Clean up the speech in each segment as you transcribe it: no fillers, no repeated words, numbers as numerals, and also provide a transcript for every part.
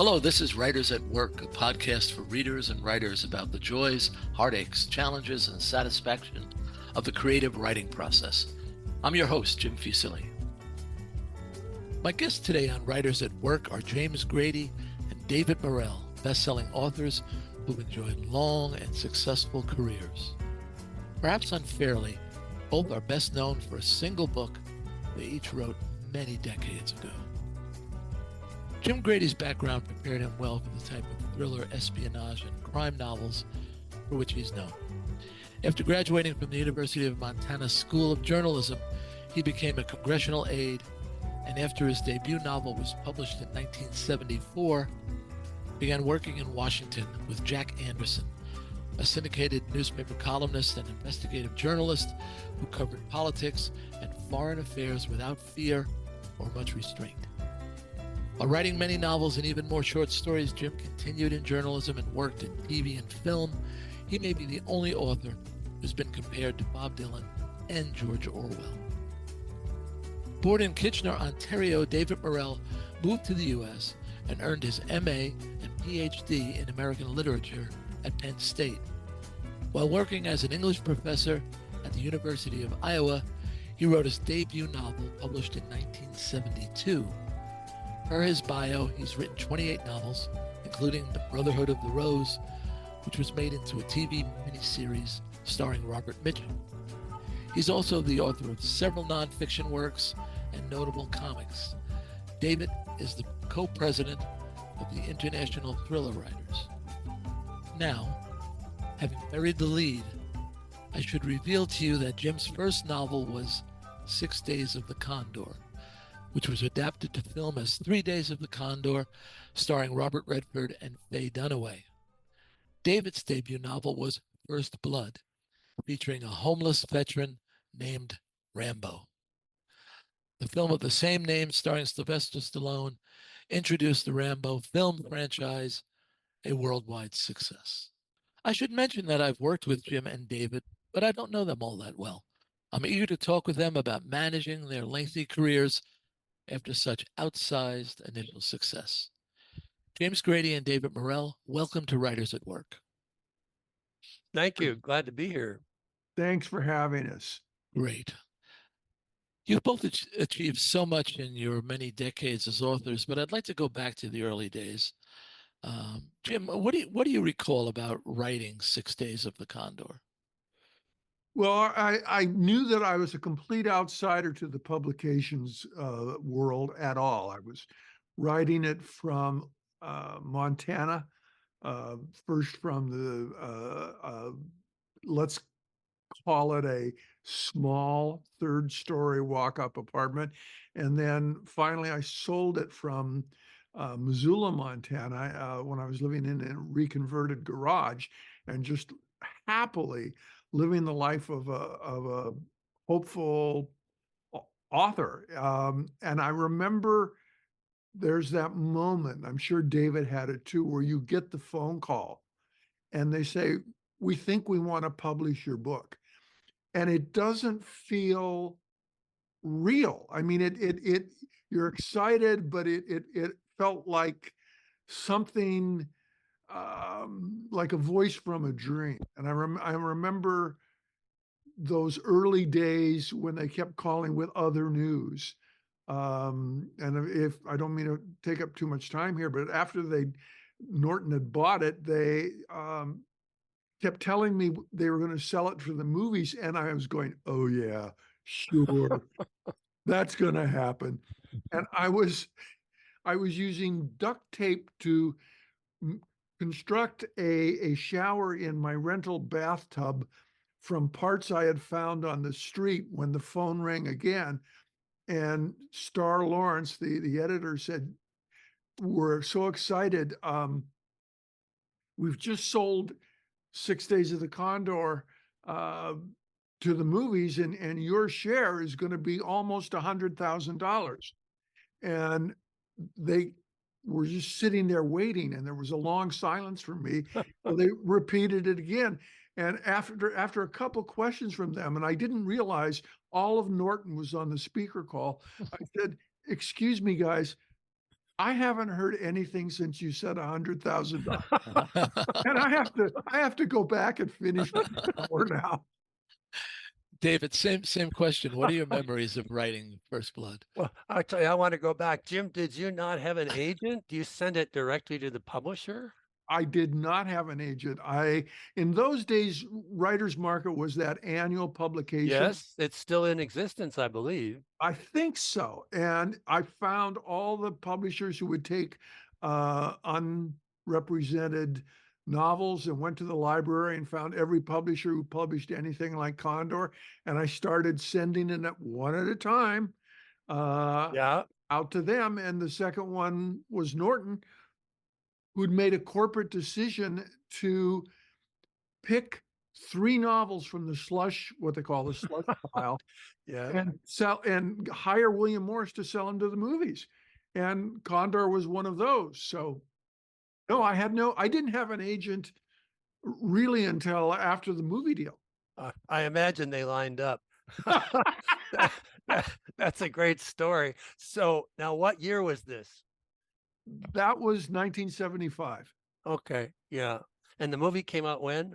Hello, this is Writers at Work, a podcast for readers and writers about the joys, heartaches, challenges, and satisfaction of the creative writing process. I'm your host, Jim Fusilli. My guests today on Writers at Work are James Grady and David Morrell, best-selling authors who've enjoyed long and successful careers. Perhaps unfairly, both are best known for a single book they each wrote many decades ago. Jim Grady's background prepared him well for the type of thriller, espionage, and crime novels for which he's known. After graduating from the University of Montana School of Journalism, he became a congressional aide, and after his debut novel was published in 1974, began working in Washington with Jack Anderson, a syndicated newspaper columnist and investigative journalist who covered politics and foreign affairs without fear or much restraint. While writing many novels and even more short stories, Jim continued in journalism and worked in TV and film. He may be the only author who's been compared to Bob Dylan and George Orwell. Born in Kitchener, Ontario, David Morrell moved to the U.S. and earned his M.A. and Ph.D. in American Literature at Penn State. While working as an English professor at the University of Iowa, he wrote his debut novel published in 1972. Per his bio, he's written 28 novels, including The Brotherhood of the Rose, which was made into a TV miniseries starring Robert Mitchum. He's also the author of several nonfiction works and notable comics. David is the co-president of the International Thriller Writers. Now, having buried the lead, I should reveal to you that Jim's first novel was 6 Days of the Condor, which was adapted to film as 3 Days of the Condor, starring Robert Redford and Faye Dunaway. David's debut novel was First Blood, featuring a homeless veteran named Rambo. The film of the same name, starring Sylvester Stallone, introduced the Rambo film franchise, a worldwide success. I should mention that I've worked with Jim and David, but I don't know them all that well. I'm eager to talk with them about managing their lengthy careers after such outsized initial success. James Grady and David Morrell, welcome to Writers at Work. Thank you. Glad to be here. Thanks for having us. Great. You've both achieved so much in your many decades as authors, but I'd like to go back to the early days. Jim, what do you recall about writing 6 Days of the Condor? Well, I knew that I was a complete outsider to the publications world at all. I was writing it from Montana, first from the, let's call it a small third-story walk-up apartment. And then finally I sold it from Missoula, Montana, when I was living in a reconverted garage and just happily living the life of a hopeful author. And I remember there's that moment, I'm sure David had it too, where you get the phone call and they say, we think we want to publish your book. And it doesn't feel real. I mean, it you're excited, but it felt like something like a voice from a dream. And I remember those early days when they kept calling with other news. And if I don't mean to take up too much time here, but after Norton had bought it, they kept telling me they were going to sell it for the movies. And I was going, oh yeah, sure. That's going to happen. And I was using duct tape to construct a shower in my rental bathtub from parts I had found on the street when the phone rang again. And Star Lawrence, the editor, said, we're so excited. We've just sold 6 Days of the Condor to the movies, and your share is going to be almost $100,000. And they were just sitting there waiting, and there was a long silence from me. So they repeated it again. And after a couple questions from them, and I didn't realize all of Norton was on the speaker call, I said, excuse me, guys, I haven't heard anything since you said $100,000. And I have to go back and finish my hour now. David, same question. What are your memories of writing First Blood? Well, I'll tell you, I want to go back. Jim, did you not have an agent? Do you send it directly to the publisher? I did not have an agent. In those days, Writer's Market was that annual publication. Yes, it's still in existence, I believe. I think so. And I found all the publishers who would take unrepresented novels and went to the library and found every publisher who published anything like Condor. And I started sending it one at a time Yeah. out to them. And the second one was Norton, who'd made a corporate decision to pick 3 novels from the slush, what they call the slush pile, Yeah. and sell and hire William Morris to sell them to the movies. And Condor was one of those. So no, I didn't have an agent really until after the movie deal. I imagine they lined up. That's a great story. So now what year was this? That was 1975. Okay. Yeah. And the movie came out when?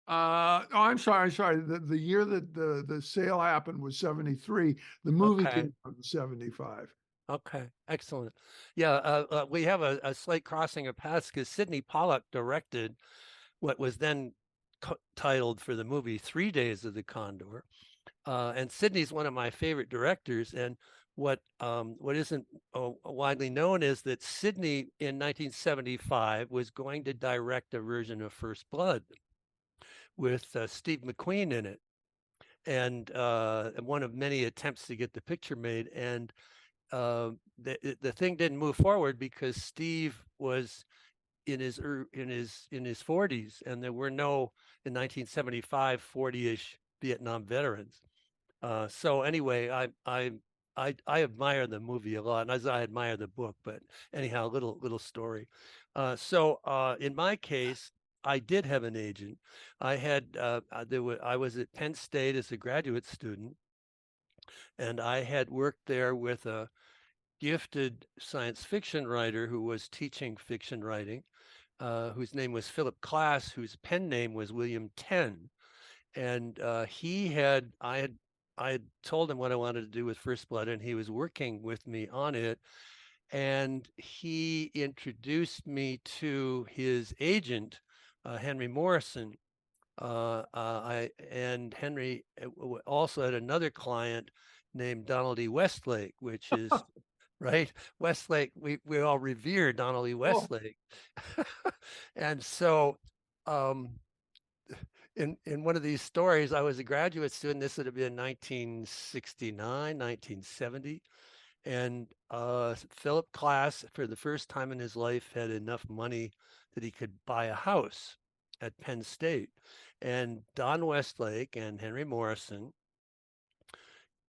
I'm sorry. The year that the sale happened was 73. The movie Okay. came out in 75. Okay, excellent. Yeah, we have a slight crossing of paths because Sidney Pollack directed what was then titled for the movie 3 Days of the Condor. And Sidney's one of my favorite directors. And what isn't widely known is that Sidney in 1975 was going to direct a version of First Blood with Steve McQueen in it. And one of many attempts to get the picture made. And the thing didn't move forward because Steve was in his 40s, and there were no in 1975 40-ish Vietnam veterans. So anyway, I admire the movie a lot, and as I admire the book. But anyhow, little story. So in my case, I did have an agent. I had I was at Penn State as a graduate student, and I had worked there with a gifted science fiction writer who was teaching fiction writing, whose name was Philip Klass, whose pen name was William Tenn. And I had told him what I wanted to do with First Blood, and he was working with me on it. And he introduced me to his agent, Henry Morrison. And Henry also had another client named Donald E. Westlake, which is right? Westlake, we all revere Donald E. Westlake. And so in one of these stories, I was a graduate student. This would have been 1969, 1970. And Philip Klass, for the first time in his life, had enough money that he could buy a house at Penn State. And Don Westlake and Henry Morrison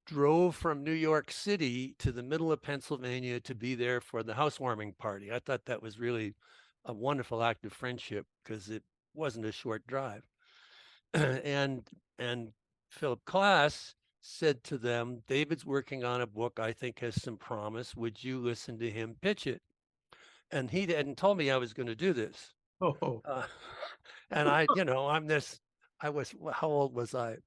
drove from New York City to the middle of Pennsylvania to be there for the housewarming party. I thought that was really a wonderful act of friendship because it wasn't a short drive. and Philip Klass said to them, David's working on a book I think has some promise. Would you listen to him pitch it? And he hadn't told me I was going to do this. Oh, And I was, how old was I?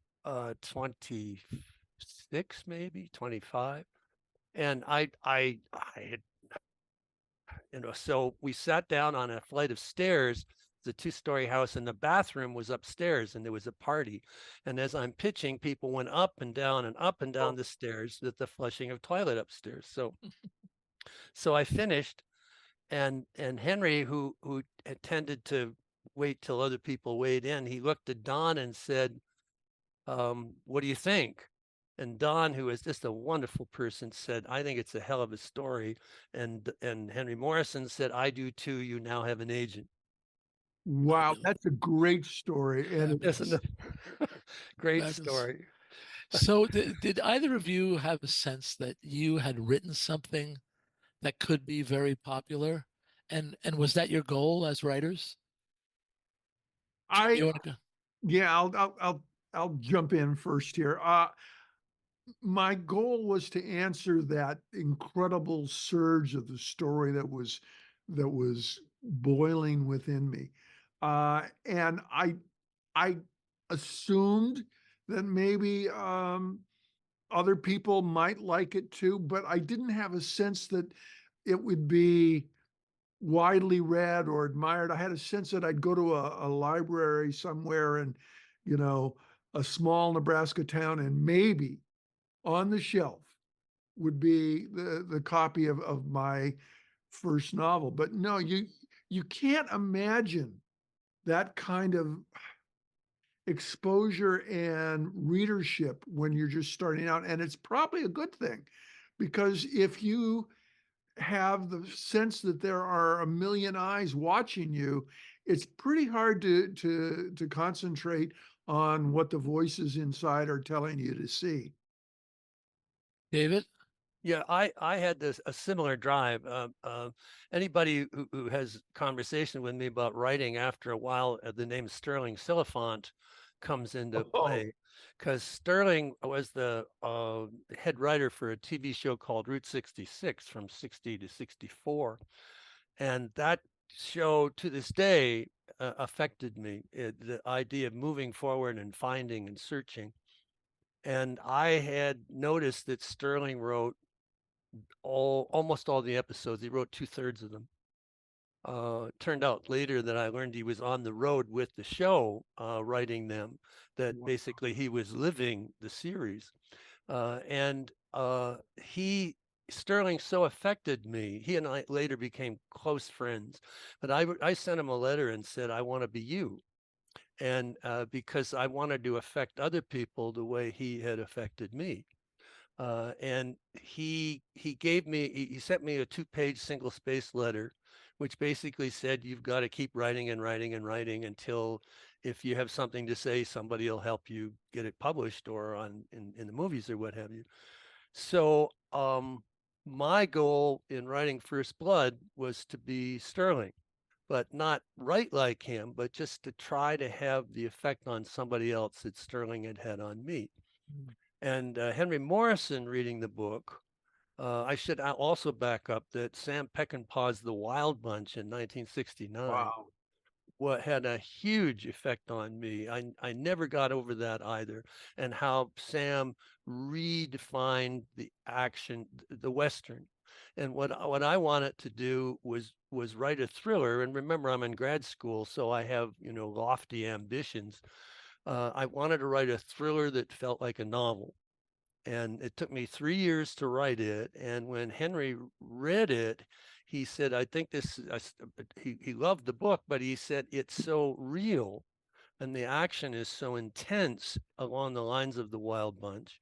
26, maybe 25. And I had, so we sat down on a flight of stairs. It's a 2-story house, and the bathroom was upstairs, and there was a party. And as I'm pitching, people went up and down the stairs with the flushing of toilet upstairs. So I finished, and Henry, who had tended to wait till other people weighed in, he looked at Don and said, what do you think? And Don, who is just a wonderful person, said, I think it's a hell of a story. And Henry Morrison said, I do too. You now have an agent. wow. That's a great story. And Isn't it? Great That is- story. So did either of you have a sense that you had written something that could be very popular? And was that your goal as writers? You want to go? yeah, I'll jump in first here. my goal was to answer that incredible surge of the story that was boiling within me. And I assumed that maybe other people might like it too, but I didn't have a sense that it would be widely read or admired. I had a sense that I'd go to a library somewhere in, you know, a small Nebraska town, and maybe on the shelf would be the copy of my first novel. But no, you can't imagine that kind of exposure and readership when you're just starting out. And it's probably a good thing, because if you have the sense that there are a million eyes watching you, it's pretty hard to concentrate on what the voices inside are telling you to see. David? Yeah, I had a similar drive. Anybody who has conversation with me about writing, after a while, the name Sterling Silliphant comes into Oh, play, because Sterling was the head writer for a TV show called Route 66 from 60 to 64, and that show to this day affected me. The idea of moving forward and finding and searching. And I had noticed that Sterling wrote almost all the episodes. He wrote 2/3 of them. Turned out later that I learned he was on the road with the show, writing them, that wow. basically he was living the series. And Sterling so affected me. He and I later became close friends, but I sent him a letter and said, I want to be you. And because I wanted to affect other people the way he had affected me. And he sent me a 2-page single space letter, which basically said, you've got to keep writing and writing and writing until, if you have something to say, somebody will help you get it published or in the movies or what have you. So my goal in writing First Blood was to be Sterling, but not write like him, but just to try to have the effect on somebody else that Sterling had had on me. And Henry Morrison reading the book, I should also back up that Sam Peckinpah's The Wild Bunch in 1969 Wow. what had a huge effect on me. I never got over that either, and how Sam redefined the action, the Western. And what I wanted to do was write a thriller. And remember, I'm in grad school, so I have, lofty ambitions. I wanted to write a thriller that felt like a novel. And it took me 3 years to write it. And when Henry read it, he said, I think he loved the book, but he said, it's so real and the action is so intense along the lines of the Wild Bunch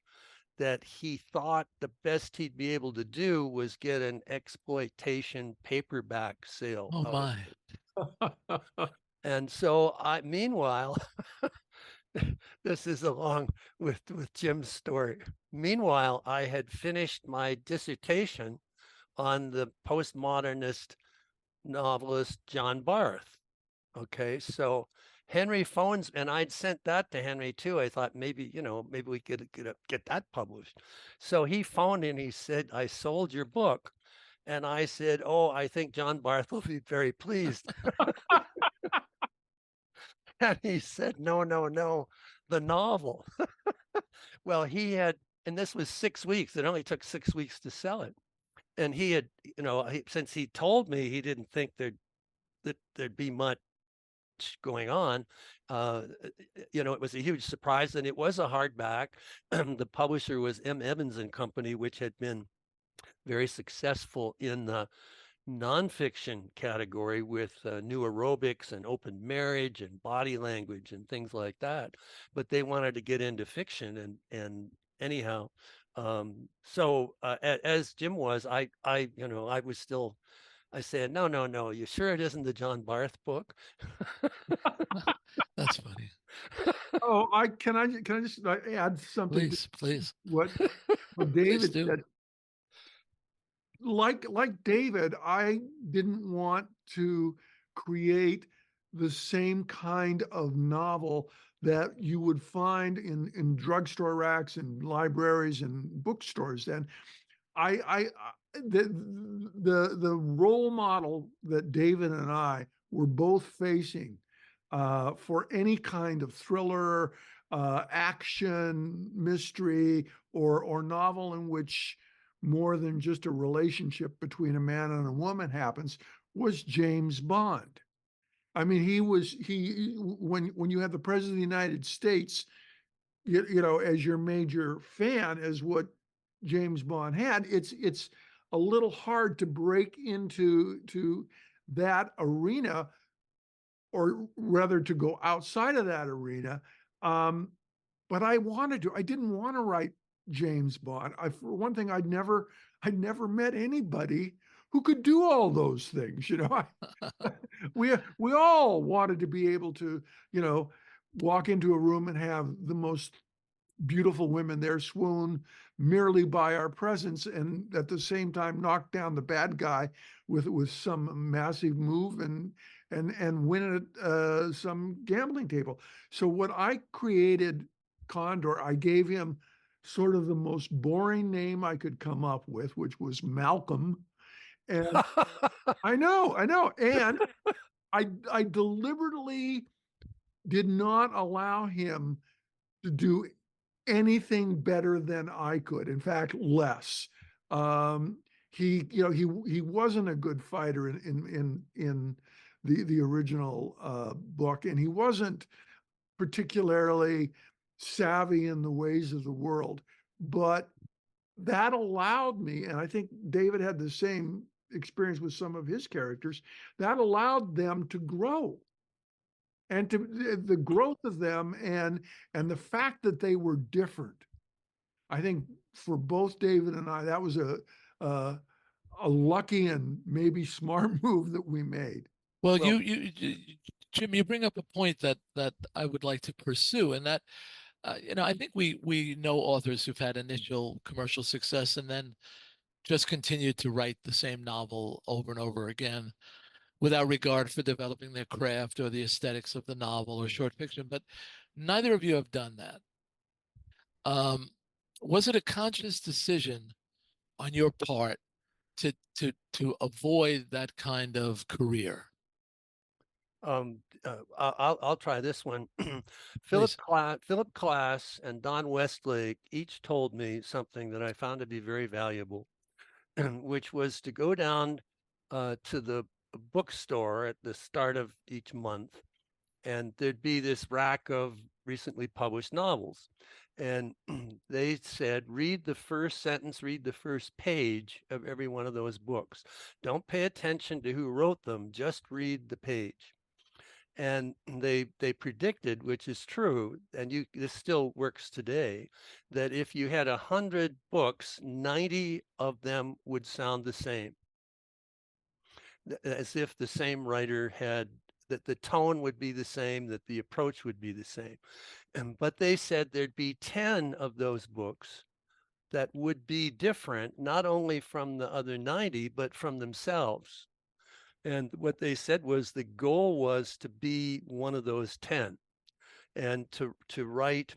that he thought the best he'd be able to do was get an exploitation paperback sale Oh out of my. it. And so meanwhile, this is along with Jim's story. Meanwhile, I had finished my dissertation on the postmodernist novelist John Barth. Okay, so Henry phones, and I'd sent that to Henry too. I thought maybe maybe we could get that published. So he phoned and he said, "I sold your book," and I said, "Oh, I think John Barth will be very pleased." And he said, "No, no, no, the novel." Well, he had, and this was 6 weeks. It only took 6 weeks to sell it. And he had, since he told me he didn't think there'd be much going on, it was a huge surprise, and it was a hardback. The publisher was M. Evans and Company, which had been very successful in the nonfiction category with new aerobics and open marriage and body language and things like that. But they wanted to get into fiction, and anyhow, so as Jim was, I was still. I said, no, no, no. You sure it isn't the John Barth book? That's funny. Oh, can I just add something to Please, please, what please David do. said? Like David, I didn't want to create the same kind of novel that you would find in drugstore racks and libraries and bookstores. And I the role model that David and I were both facing for any kind of thriller, action, mystery, or novel in which more than just a relationship between a man and a woman happens was James Bond. I mean, when you have the President of the United States, as your major fan, as what James Bond had, it's a little hard to break into that arena, or rather to go outside of that arena. Um, but I wanted to. I didn't want to write James Bond. For one thing, I'd never met anybody who could do all those things. We all wanted to be able to, walk into a room and have the most beautiful women there swoon merely by our presence, and at the same time knock down the bad guy with some massive move and win at some gambling table. So what I created, Condor, I gave him sort of the most boring name I could come up with, which was Malcolm. And I know. And I deliberately did not allow him to do anything better than I could. In fact, less. Um, he wasn't a good fighter in the original book, and he wasn't particularly savvy in the ways of the world. But that allowed me, and I think David had the same experience with some of his characters, that allowed them to grow, and to the growth of them, and the fact that they were different. I think for both David and I, that was a, a lucky and maybe smart move that we made. Well, Well, Jim, you bring up a point that I would like to pursue, and that I think we know authors who've had initial commercial success and then just continued to write the same novel over and over again without regard for developing their craft or the aesthetics of the novel or short fiction. But neither of you have done that. Was it a conscious decision on your part to avoid that kind of career? I'll try this one. Please. Philip Klass and Don Westlake each told me something that I found to be very valuable, which was to go down to the bookstore at the start of each month, and there'd be this rack of recently published novels. And they said, read the first sentence, read the first page of every one of those books. Don't pay attention to who wrote them, just read the page. And they predicted, which is true, and this still works today, that if you had 100 books, 90 of them would sound the same, as if the same writer had, that the tone would be the same, that the approach would be the same. But they said there'd be 10 of those books that would be different, not only from the other 90, but from themselves. And what they said was the goal was to be one of those 10, and to write.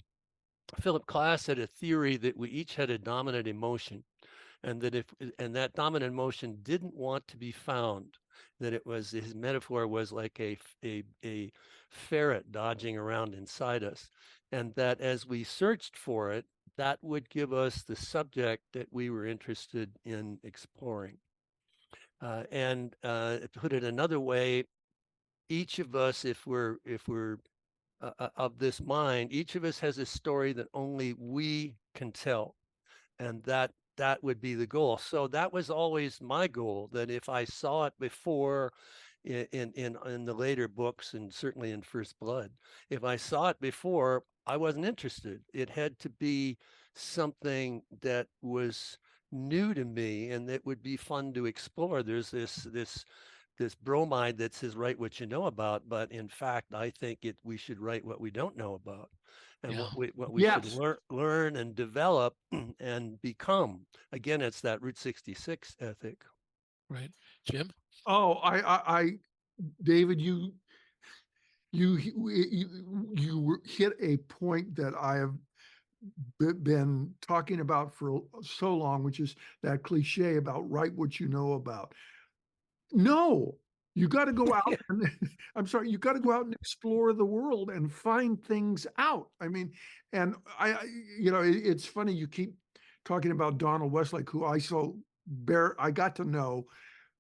Philip Klass had a theory that we each had a dominant emotion, and that dominant emotion didn't want to be found, that it was, his metaphor was like a ferret dodging around inside us, and that as we searched for it, that would give us the subject that we were interested in exploring. And to put it another way, each of us, if we're of this mind, each of us has a story that only we can tell, and that would be the goal. So that was always my goal, that if I saw it before in the later books, and certainly in First Blood, if I saw it before, I wasn't interested. It had to be something that was new to me and that would be fun to explore. There's this bromide that says write what you know about, but in fact, I think we should write what we don't know about, and Yeah. what we should Yes. learn and develop and become. Again, it's that Route 66 ethic. Right. Jim? Oh, David, you hit a point that I have been talking about for so long, which is that cliche about write what you know about. No, you got to go out and I'm sorry, you got to go out and explore the world and find things out. I mean, and it's funny you keep talking about Donald Westlake, who I got to know,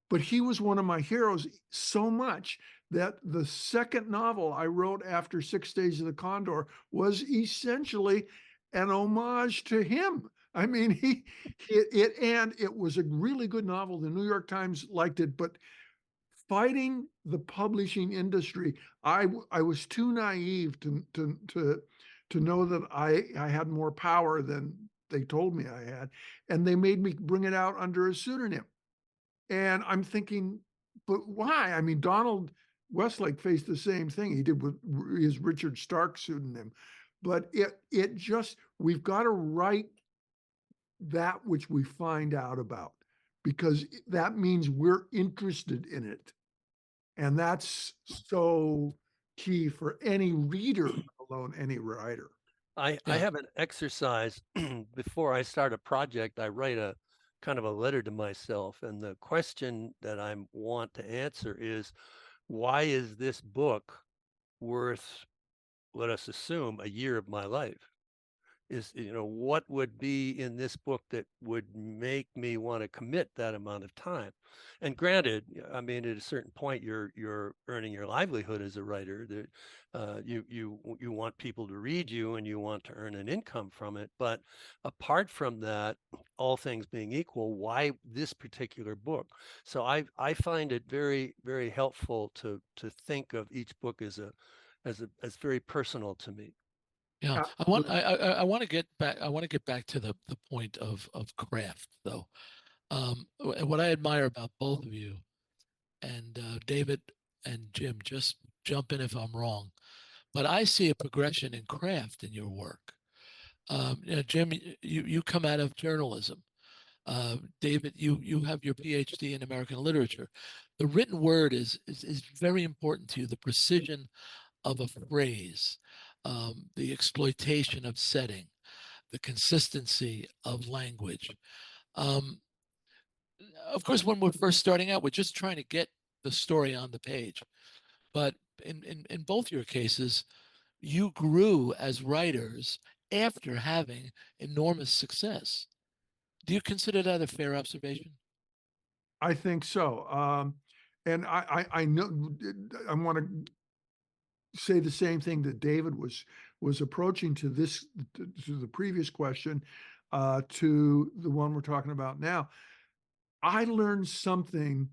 but he was one of my heroes so much that the second novel I wrote after 6 Days of the Condor was essentially an homage to him. I mean, and it was a really good novel. The New York Times liked it, but fighting the publishing industry, I was too naive to know that I had more power than they told me I had, and they made me bring it out under a pseudonym. And I'm thinking, but why? I mean, Donald Westlake faced the same thing he did with his Richard Stark pseudonym, but it just we've got to write that which we find out about because that means we're interested in it. And that's so key for any reader, let alone any writer. I Yeah. have an exercise before I start a project. I write a kind of a letter to myself, and the question that I want to answer is, why is this book worth, let us assume, a year of my life? Is, what would be in this book that would make me want to commit that amount of time? And granted, I mean, at a certain point, you're earning your livelihood as a writer. That you want people to read you, and you want to earn an income from it. But apart from that, all things being equal, why this particular book? So I find it very, very helpful to think of each book as as very personal to me. Yeah, I want to get back. I want to get back to the point of craft, though. What I admire about both of you and David and Jim, just jump in if I'm wrong, but I see a progression in craft in your work. Jim, you come out of journalism. David, you have your PhD in American literature. The written word is very important to you. The precision of a phrase, the exploitation of setting, the consistency of language. Um, of course, when we're first starting out, we're just trying to get the story on the page. But in both your cases, you grew as writers after having enormous success. Do you consider that a fair observation? I think so. And I know I want to say the same thing that David was approaching to to the previous question, to the one we're talking about now. I learned something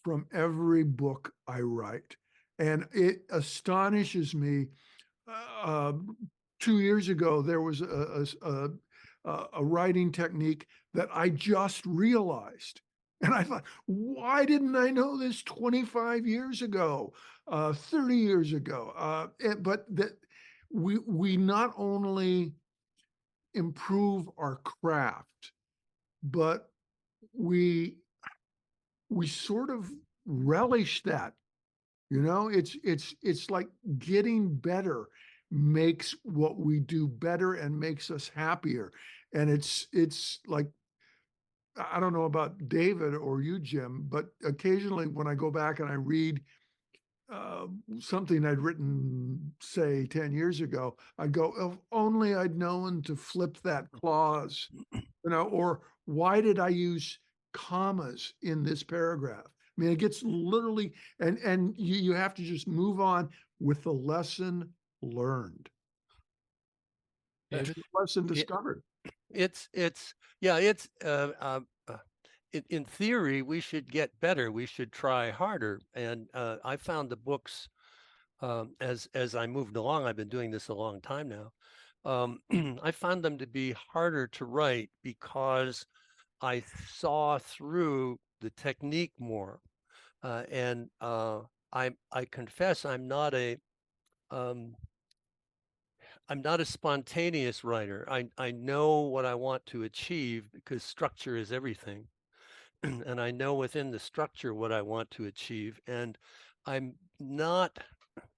from every book I write, and it astonishes me. Uh, 2 years ago, there was a writing technique that I just realized. And I thought, why didn't I know this 25 years ago, 30 years ago? But that we not only improve our craft, but we we sort of relish that. It's like getting better makes what we do better and makes us happier. And it's like I don't know about David or you, Jim, but occasionally when I go back and I read uh, something I'd written, say, 10 years ago, I go, if only I'd known to flip that clause, or why did I use commas in this paragraph? I mean, it gets literally, and you have to just move on with the lesson learned. Uh, Lesson yeah, discovered. yeah, it's in theory, we should get better. We should try harder. And I found the books, as I moved along. I've been doing this a long time now. I found them to be harder to write because I saw through the technique more. And I confess um, I'm not a spontaneous writer. I know what I want to achieve because structure is everything. And I know within the structure what I want to achieve. And I'm not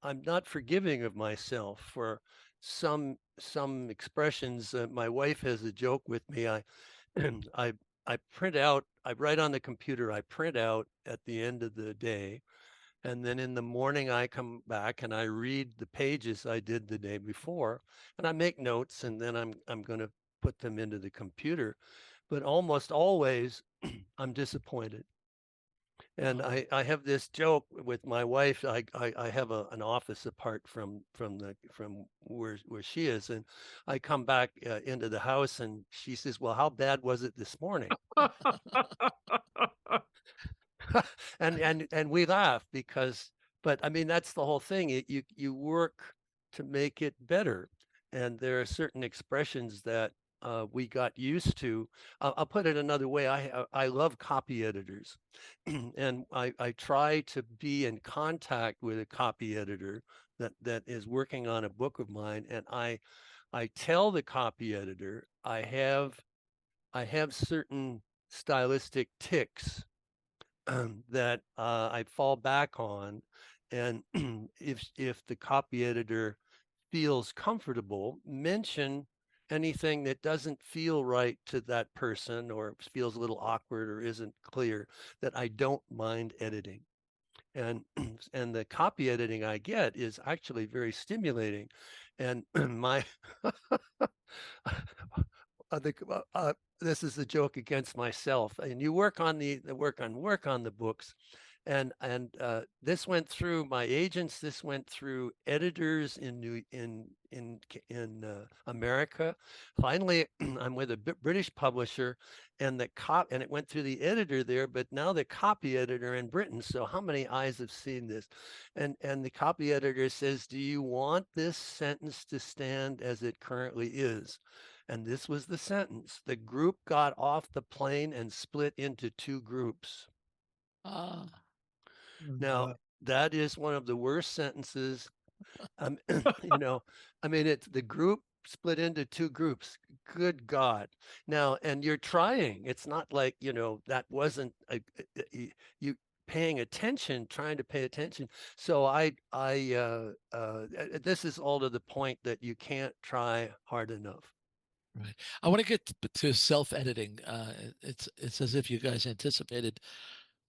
I'm not forgiving of myself for some expressions. My wife has a joke with me. I I print out. I write on the computer. I print out at the end of the day, and then in the morning I come back and I read the pages I did the day before, and I make notes, and then I'm going to put them into the computer. But almost always, I'm disappointed. And Oh, I have this joke with my wife. I have an office apart from where she is, and I come back into the house, and she says, "Well, how bad was it this morning?" And we laugh because, but I mean, that's the whole thing. You work to make it better, and there are certain expressions that we got used to. I'll put it another way. I love copy editors, and I try to be in contact with a copy editor that is working on a book of mine, and I tell the copy editor I have certain stylistic ticks that I fall back on. And if the copy editor feels comfortable, mention anything that doesn't feel right to that person or feels a little awkward or isn't clear, that I don't mind editing. And and the copy editing I get is actually very stimulating. And my the this is a joke against myself. And you work on the work on the books, and this went through my agents. This went through editors in America. Finally, I'm with a British publisher, and and it went through the editor there. But now the copy editor in Britain. So how many eyes have seen this? And the copy editor says, "Do you want this sentence to stand as it currently is?" And this was the sentence: "The group got off the plane and split into two groups." ah, Now, Uh, that is one of the worst sentences. Um, you know, I mean, it's the group split into two groups. Good God. Now, and you're trying. It's not like, that wasn't you paying attention, trying to pay attention. So this is all to the point that you can't try hard enough. right. I want to get to self-editing. It's as if you guys anticipated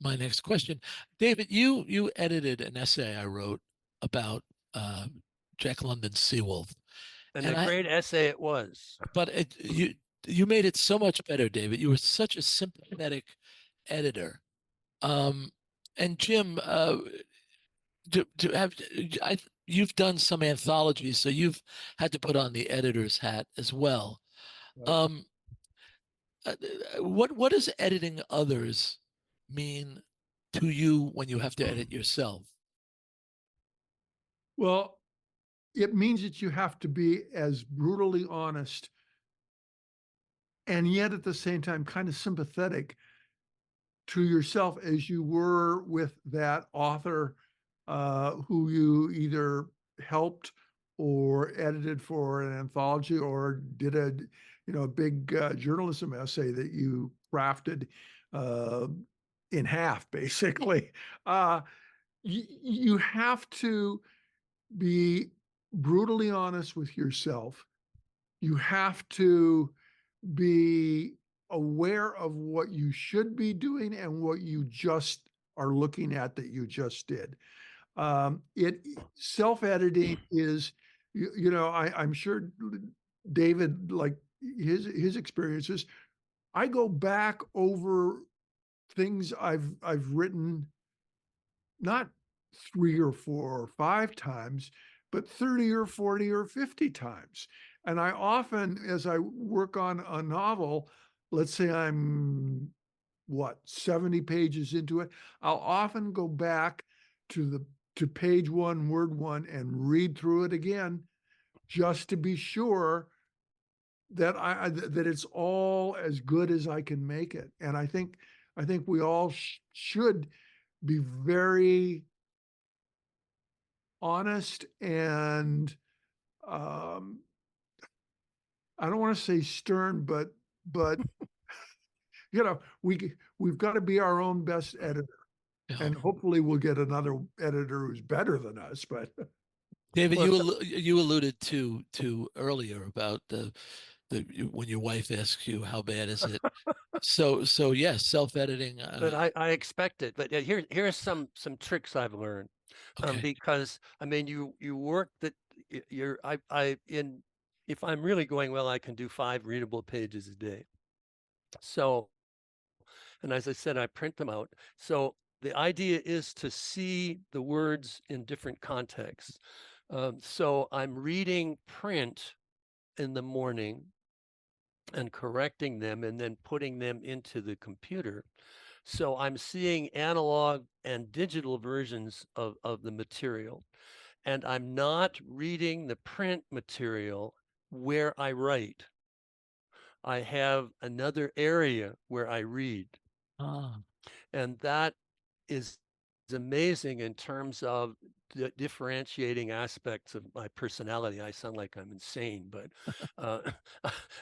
my next question. David, you edited an essay I wrote about uh, Jack London's Seawolf, And and a great essay it was. but you made it so much better, David. You were such a sympathetic editor. Um, and Jim, do have you've done some anthologies, so you've had to put on the editor's hat as well. right. Um, what does editing others mean to you when you have to edit yourself? Well, it means that you have to be as brutally honest and yet at the same time kind of sympathetic to yourself as you were with that author who you either helped or edited for an anthology or did a big journalism essay that you crafted uh, in half basically. You have to be brutally honest with yourself. You have to be aware of what you should be doing and what you just are looking at that you just did. It self-editing is, I'm sure David, like his experiences, I go back over things I've written not 3 or 4 or 5 times, but 30 or 40 or 50 times. And I often, as I work on a novel, let's say I'm 70 pages into it, I'll often go back to page one, word one, and read through it again just to be sure that it's all as good as I can make it. And I think we all should be very honest and um, I don't want to say stern, but we've got to be our own best editor. Yeah. And hopefully we'll get another editor who's better than us, but David, Well, you alluded to earlier about the when your wife asks you how bad is it. So yes, self-editing. but I expect it. But here's some tricks I've learned, Okay. because I mean you work that you're I in if I'm really going well, I can do 5 readable pages a day. So, and as I said, I print them out. So the idea is to see the words in different contexts. So I'm reading print in the morning and correcting them and then putting them into the computer. So I'm seeing analog and digital versions of the material. And I'm not reading the print material where I write. I have another area where I read. Ah, And that is amazing in terms of the differentiating aspects of my personality. I sound like I'm insane, but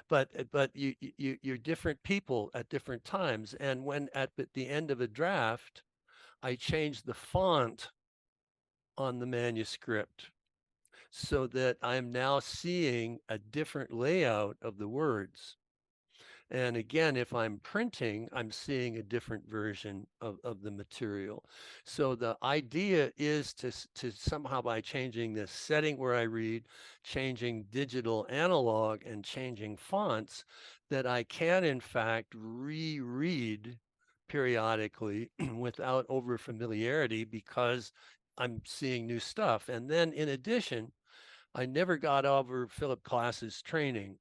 but you're different people at different times. And when at the end of a draft, I change the font on the manuscript so that I'm now seeing a different layout of the words. And again, if I'm printing, I'm seeing a different version of the material. So the idea is to somehow, by changing this setting where I read, changing digital analog and changing fonts, that I can in fact reread periodically without over familiarity, because I'm seeing new stuff. And then in addition, I never got over Philip Glass's training,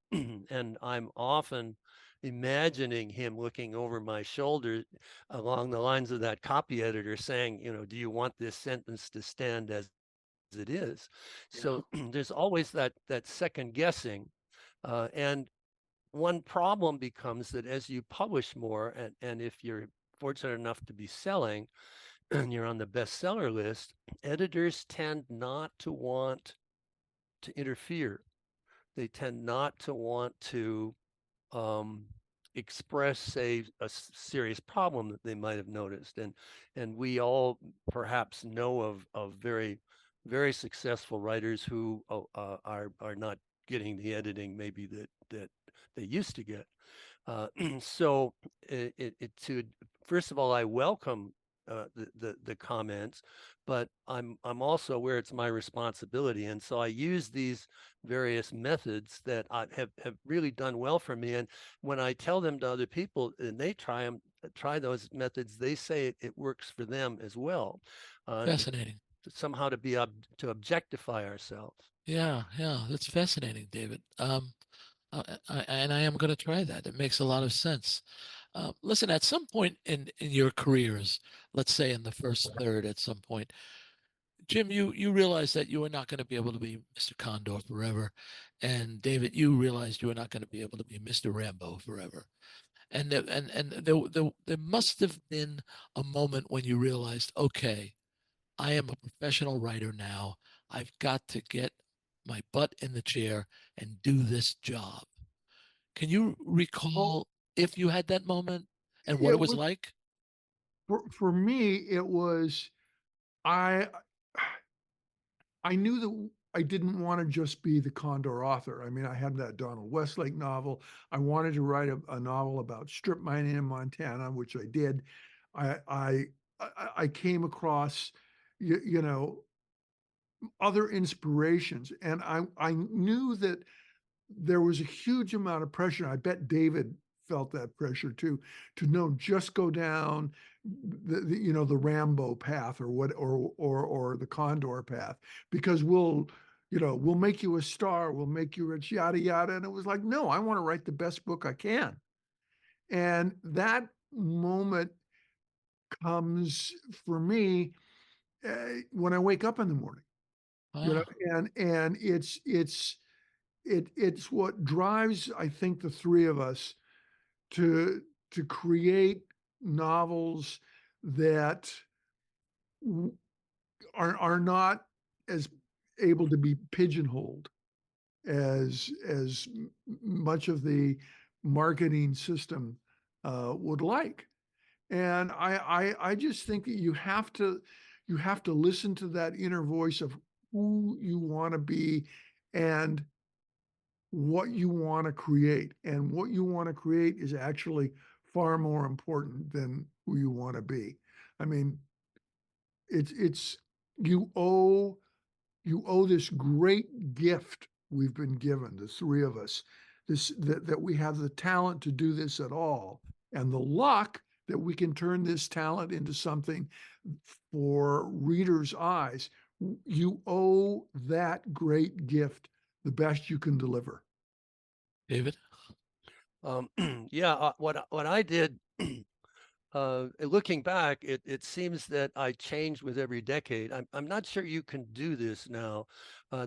and I'm often imagining him looking over my shoulder along the lines of that copy editor saying, do you want this sentence to stand as it is? yeah. So there's always that second guessing. And one problem becomes that as you publish more, and if you're fortunate enough to be selling and you're on the bestseller list, editors tend not to want to interfere. They tend not to want to um, express, say, a serious problem that they might have noticed. And we all perhaps know of very successful writers who are not getting the editing maybe that they used to get. So to first of all, I welcome the comments, but I'm also aware it's my responsibility, and so I use these various methods that have really done well for me. And when I tell them to other people and they try those methods, they say it works for them as well. Fascinating. Somehow to objectify ourselves. Yeah, yeah, that's fascinating, David. And I am going to try that. It makes a lot of sense. Listen, at some point in your careers, let's say in the first third, at some point, Jim, you realized that you were not going to be able to be Mr. Condor forever, and David, you realized you were not going to be able to be Mr. Rambo forever. And there must have been a moment when you realized, okay, I am a professional writer now. I've got to get my butt in the chair and do this job. Can you well, recall if you had that moment and what it it was was like? for me, it was I I knew that I didn't want to just be the Condor author. I mean, I had that Donald Westlake novel. I wanted to write a novel about strip mining in Montana, which I did. I I I came across you know other inspirations, and I knew that there was a huge amount of pressure. I bet David felt that pressure too, to know just go down the Rambo path or what or the Condor path, because we'll make you a star, we'll make you rich, yada yada. And it was like, no, I want to write the best book I can. And that moment comes for me when I wake up in the morning, Ah, and it's what drives, I think, the three of us to create novels that are not as able to be pigeonholed as much of the marketing system would like. And I just think that you have to listen to that inner voice of who you want to be and what you want to create. And what you want to create is actually far more important than who you want to be. I mean, it's you owe you owe this great gift we've been given, the three of us, that we have the talent to do this at all, and the luck that we can turn this talent into something for readers' eyes. You owe that great gift the best you can deliver. David? Yeah, what I did, looking back, it seems that I changed with every decade. I'm not sure you can do this now.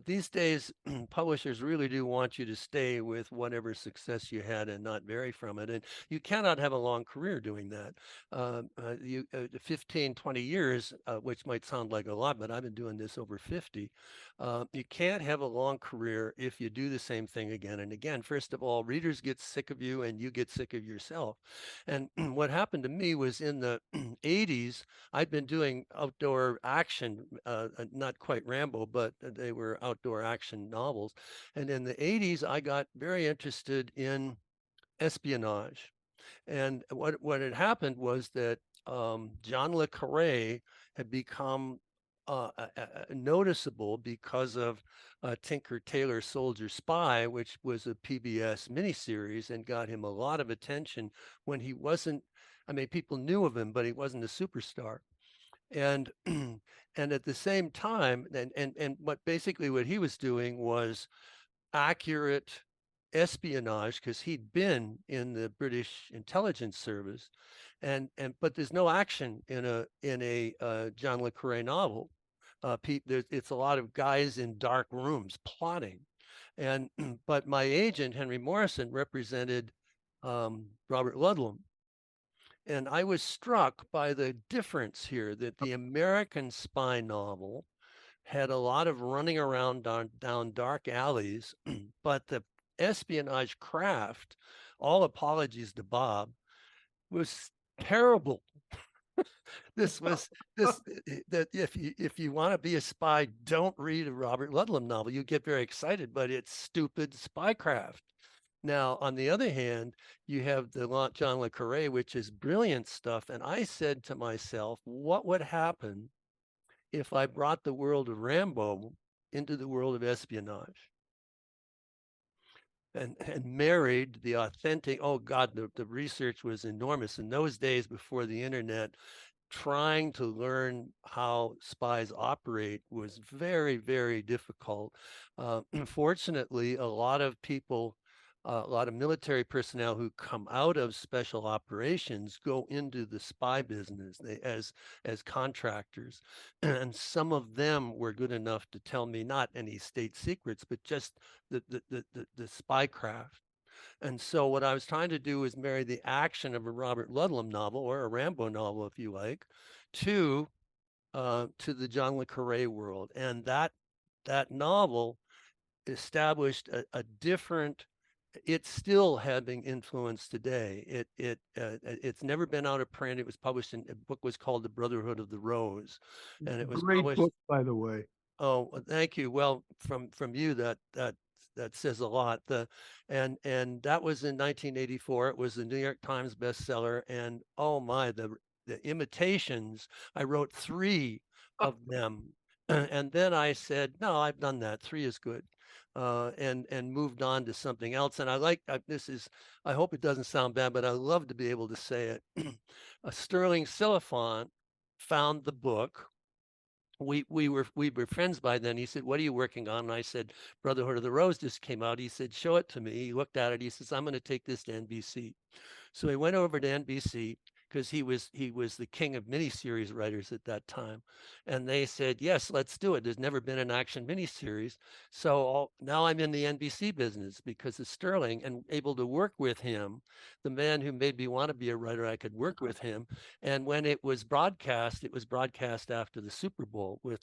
These days, publishers really do want you to stay with whatever success you had and not vary from it. And you cannot have a long career doing that. 15, 20 years, which might sound like a lot, but I've been doing this over 50. You can't have a long career if you do the same thing again and again. First of all, readers get sick of you and you get sick of yourself. And what happened to me was in the 80s, I'd been doing outdoor action, not quite Rambo, but they were outdoor action novels. And in the 80s, I got very interested in espionage. And what had happened was that John le Carre had become noticeable because of Tinker Tailor Soldier Spy, which was a PBS miniseries and got him a lot of attention when he wasn't. I mean, people knew of him, but he wasn't a superstar. And and at the same time, and what basically what he was doing was accurate espionage because he'd been in the British intelligence service, and but there's no action in a John le Carre novel. It's a lot of guys in dark rooms plotting, and but my agent Henry Morrison represented Robert Ludlum, and I was struck by the difference here that the American spy novel had a lot of running around down dark alleys, but the espionage craft, all apologies to Bob, was terrible. This was this that if you want to be a spy, don't read a Robert Ludlum novel. You get very excited, but it's stupid spycraft. Now, on the other hand, you have the John le Carre, which is brilliant stuff. And I said to myself, what would happen if I brought the world of Rambo into the world of espionage and married the authentic? Oh God, the research was enormous in those days before the internet. Trying to learn how spies operate was very, very difficult. Unfortunately, a lot of people, a lot of military personnel who come out of special operations go into the spy business as contractors, and some of them were good enough to tell me not any state secrets, but just the spy craft. And so what I was trying to do is marry the action of a Robert Ludlum novel or a Rambo novel, if you like, to to the John le Carre world, and that novel established a different. It's still having influence today. It's never been out of print. It was published in a book was called The Brotherhood of the Rose, and it was Great published. book, by the way. Oh, thank you. Well, from you, that says a lot. And that was in 1984. It was the New York Times bestseller. And oh my, the imitations. I wrote 3 of them, and then I said, no, I've done that. 3 is good, and moved on to something else. And I like this is. I hope it doesn't sound bad, but I love to be able to say it. Sterling Silliphant found the book. We were friends by then. He said, "What are you working on?" And I said, "Brotherhood of the Rose just came out." He said, "Show it to me." He looked at it. He says, "I'm going to take this to NBC." So he went over to NBC because he was the king of miniseries writers at that time, and they said, "Yes, let's do it." There's never been an action miniseries, so now I'm in the NBC business because of Sterling and able to work with him, the man who made me want to be a writer. I could work with him, and when it was broadcast after the Super Bowl with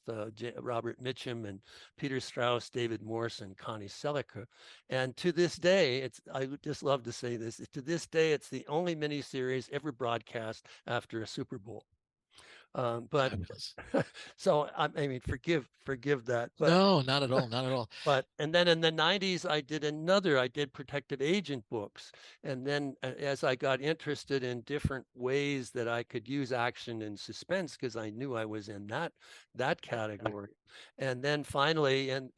Robert Mitchum and Peter Strauss, David Morse, and Connie Selicker. And to this day, I just love to say this. To this day, it's the only miniseries ever broadcast podcast after a Super Bowl. But Fabulous. so I mean, forgive that. But No, not at all. Not at all. but and then in the 90s, I did protective agent books. And then as I got interested in different ways that I could use action and suspense, because I knew I was in that category. And then finally, in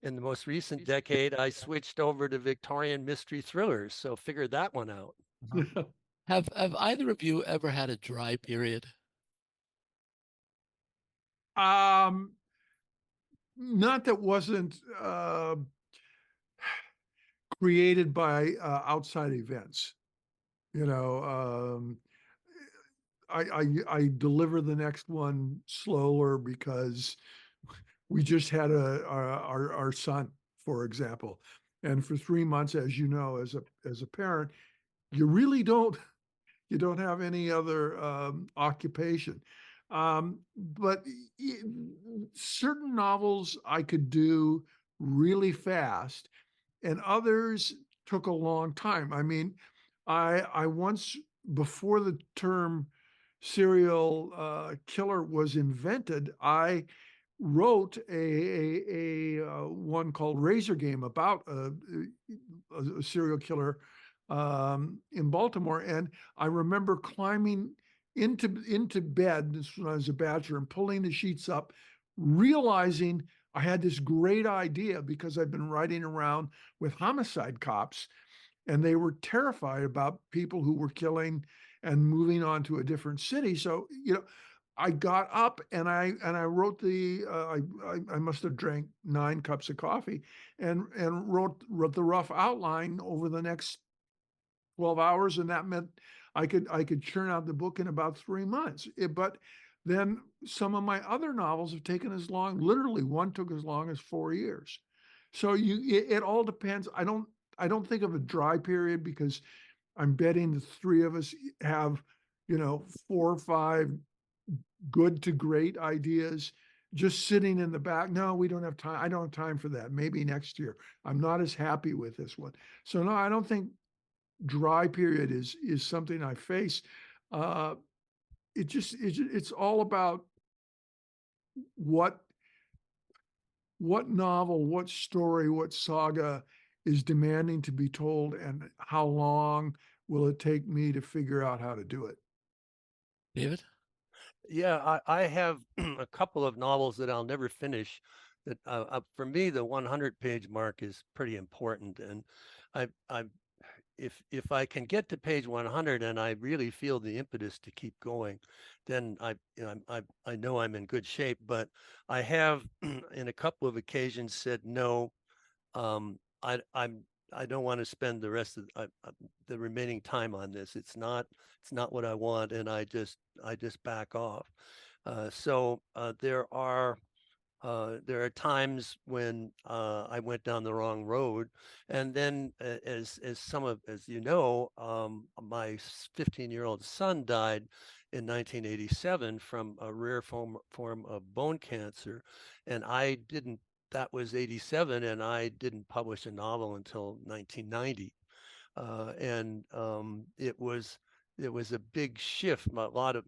the most recent decade, I switched over to Victorian mystery thrillers. So figured that one out. Have either of you ever had a dry period? Um, not that wasn't created by outside events. You know, I deliver the next one slower because we just had our son, for example, and for 3 months, as you know, as a parent, you really don't have any other occupation. But certain novels I could do really fast, and others took a long time. I mean, I once, before the term serial killer was invented, I wrote a one called Razor Game about a serial killer in Baltimore, and I remember climbing into bed, this when I was a bachelor, and pulling the sheets up, realizing I had this great idea because I've been riding around with homicide cops, and they were terrified about people who were killing and moving on to a different city. So, I got up and I wrote I must have drank 9 cups of coffee and wrote the rough outline over the next 12 hours, and that meant I could churn out the book in about 3 months. But then some of my other novels have taken as long. Literally, one took as long as 4 years. So it all depends. I don't think of a dry period because I'm betting the three of us have 4 or 5 good to great ideas just sitting in the back. No, we don't have time. I don't have time for that. Maybe next year. I'm not as happy with this one. So no, I don't think dry period is something I face. Uh, it's all about what novel, what story, what saga is demanding to be told, and how long will it take me to figure out how to do it. David? Yeah, I have a couple of novels that I'll never finish. That for me, the 100-page mark is pretty important, and I if I can get to page 100 and I really feel the impetus to keep going, then I know I'm in good shape. But I have, in a couple of occasions, said no. I don't want to spend the rest of the remaining time on this. It's not what I want, and I just back off. So there are times when I went down the wrong road, and then as you know, my 15-year-old son died in 1987 from a rare form of bone cancer, and I didn't. That was 87, and I didn't publish a novel until 1990, and it was a big shift. A lot of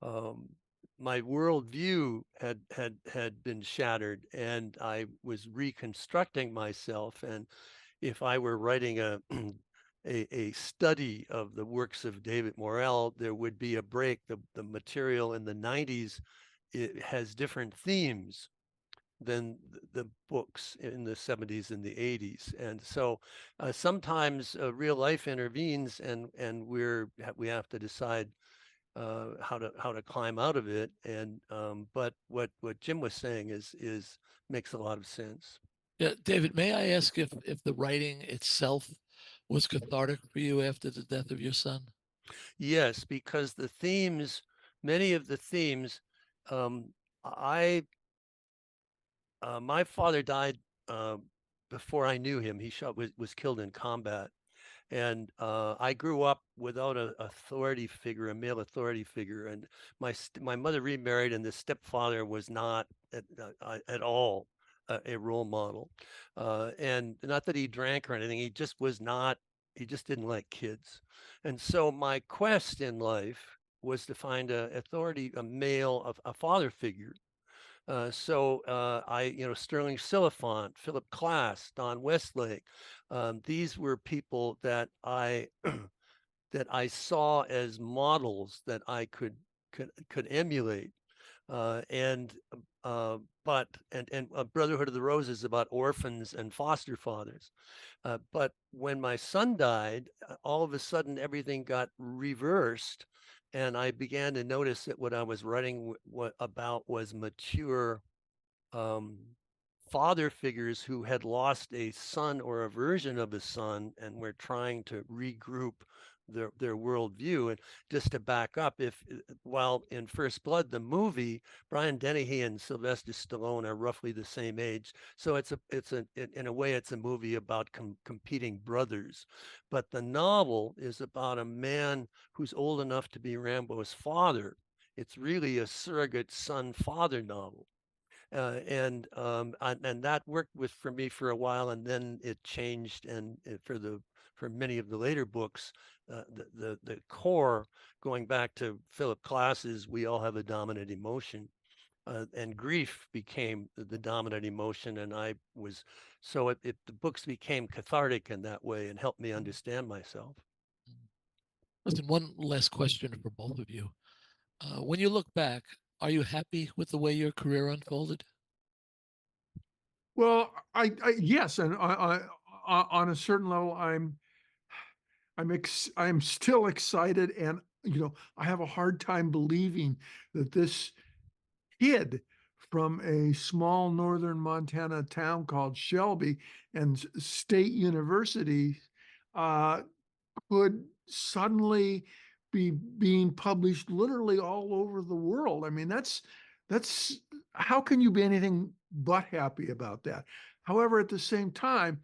um, my worldview had been shattered, and I was reconstructing myself. And if I were writing a study of the works of David Morrell, there would be a break. The material in the 90s, it has different themes than the books in the 70s and the 80s. And so sometimes real life intervenes, and we have to decide how to climb out of it. And but what Jim was saying is makes a lot of sense. Yeah, David, may I ask if the writing itself was cathartic for you after the death of your son? Yes, because many of the themes, um, I my father died before I knew him. He was killed in combat. And I grew up without a authority figure, a male authority figure, and my mother remarried, and the stepfather was not at all a role model, and not that he drank or anything. He just was not he just didn't like kids. And so my quest in life was to find a authority, a male, a father figure. Sterling Silliphant, Philip Klass, Don Westlake, these were people that I that I saw as models that I could emulate. And but and Brotherhood of the Rose is about orphans and foster fathers. But when my son died, all of a sudden everything got reversed, and I began to notice that what I was writing about was mature um, father figures who had lost a son or a version of a son and were trying to regroup their worldview. And just to back up, while in First Blood, the movie, Brian Dennehy and Sylvester Stallone are roughly the same age, so in a way it's a movie about competing brothers. But the novel is about a man who's old enough to be Rambo's father. It's really a surrogate son-father novel. And that worked for me for a while, and then it changed. And for many of the later books, the core, going back to Philip Klass's "We All Have a Dominant Emotion," and grief became the dominant emotion, and I was so the books became cathartic in that way and helped me understand myself. Listen, one last question for both of you. When you look back, are you happy with the way your career unfolded? Well, yes, and on a certain level, I'm still excited, and I have a hard time believing that this kid from a small northern Montana town called Shelby and State University uh, could suddenly be being published literally all over the world. I mean, that's how can you be anything but happy about that? However, at the same time,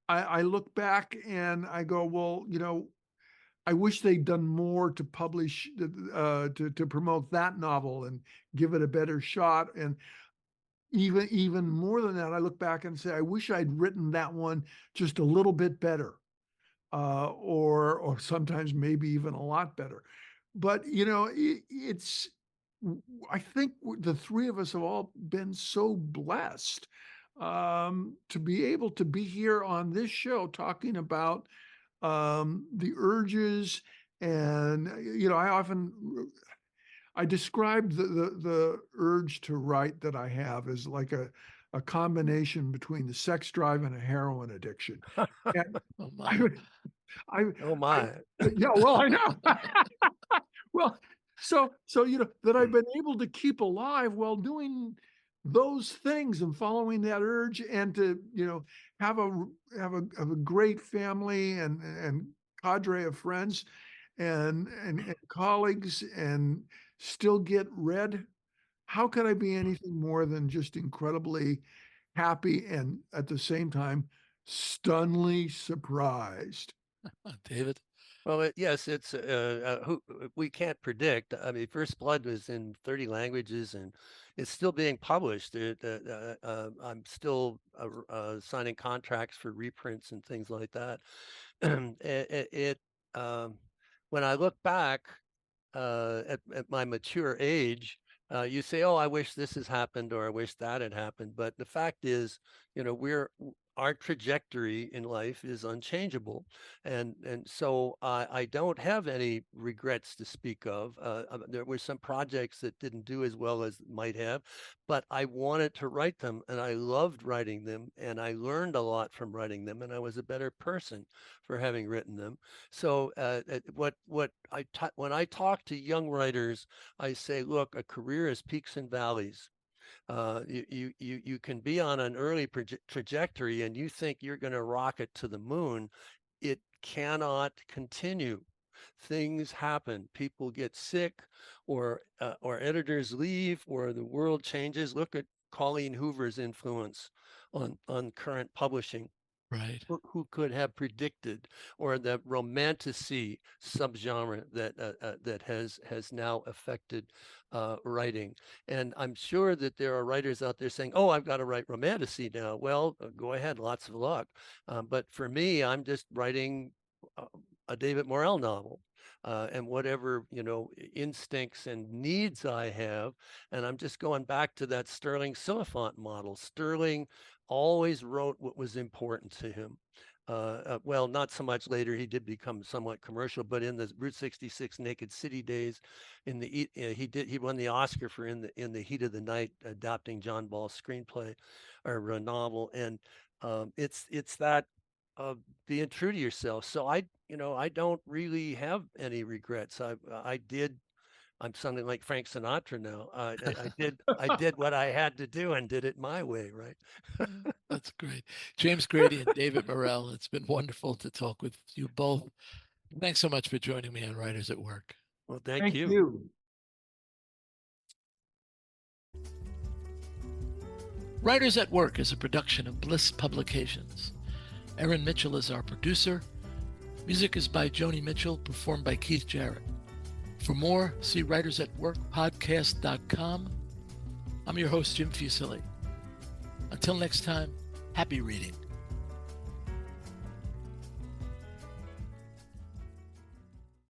I look back and I go, well, I wish they'd done more to publish, to promote that novel and give it a better shot. And even more than that, I look back and say, I wish I'd written that one just a little bit better, or sometimes maybe even a lot better. But I think the three of us have all been so blessed to be able to be here on this show talking about the urges. And I described the urge to write that I have as like a combination between the sex drive and a heroin addiction. And Oh I, my. I, Oh I, my. yeah, well, I know. Well, so that I've been able to keep alive while doing those things and following that urge, and to have a great family and cadre of friends and colleagues, and still get read. How could I be anything more than just incredibly happy and at the same time stunningly surprised? David? Well, yes, it's we can't predict. I mean, First Blood was in 30 languages, and it's still being published. I'm still signing contracts for reprints and things like that. It when I look back at my mature age, you say, "Oh, I wish this has happened," or "I wish that had happened." But the fact is, our trajectory in life is unchangeable, and so I don't have any regrets to speak of. There were some projects that didn't do as well as might have, but I wanted to write them, and I loved writing them, and I learned a lot from writing them, and I was a better person for having written them. So when I talk to young writers, I say, look, a career is peaks and valleys. You can be on an early trajectory and you think you're going to rocket to the moon. It cannot continue. Things happen. People get sick, or editors leave, or the world changes. Look at Colleen Hoover's influence on current publishing. Right. Who could have predicted, or the romantasy subgenre that has now affected writing. And I'm sure that there are writers out there saying, "Oh, I've got to write romantasy now." Well, go ahead, lots of luck. But for me, I'm just writing a David Morrell novel. And whatever, instincts and needs I have. And I'm just going back to that Sterling Silliphant model. Sterling always wrote what was important to him. Well, not so much later. He did become somewhat commercial, but in the Route 66 Naked City days, he won the Oscar for in the Heat of the Night, adapting John Ball's screenplay or novel, and it's that being true to yourself. So I don't really have any regrets. I'm sounding like Frank Sinatra now. I did what I had to do and did it my way, right? That's great. James Grady and David Morrell, it's been wonderful to talk with you both. Thanks so much for joining me on Writers at Work. Well, thank Thank you. you. Writers at Work is a production of Bliss Publications. Erin Mitchell is our producer. Music is by Joni Mitchell, performed by Keith Jarrett. For more, see writersatworkpodcast.com. I'm your host, Jim Fusilli. Until next time, happy reading.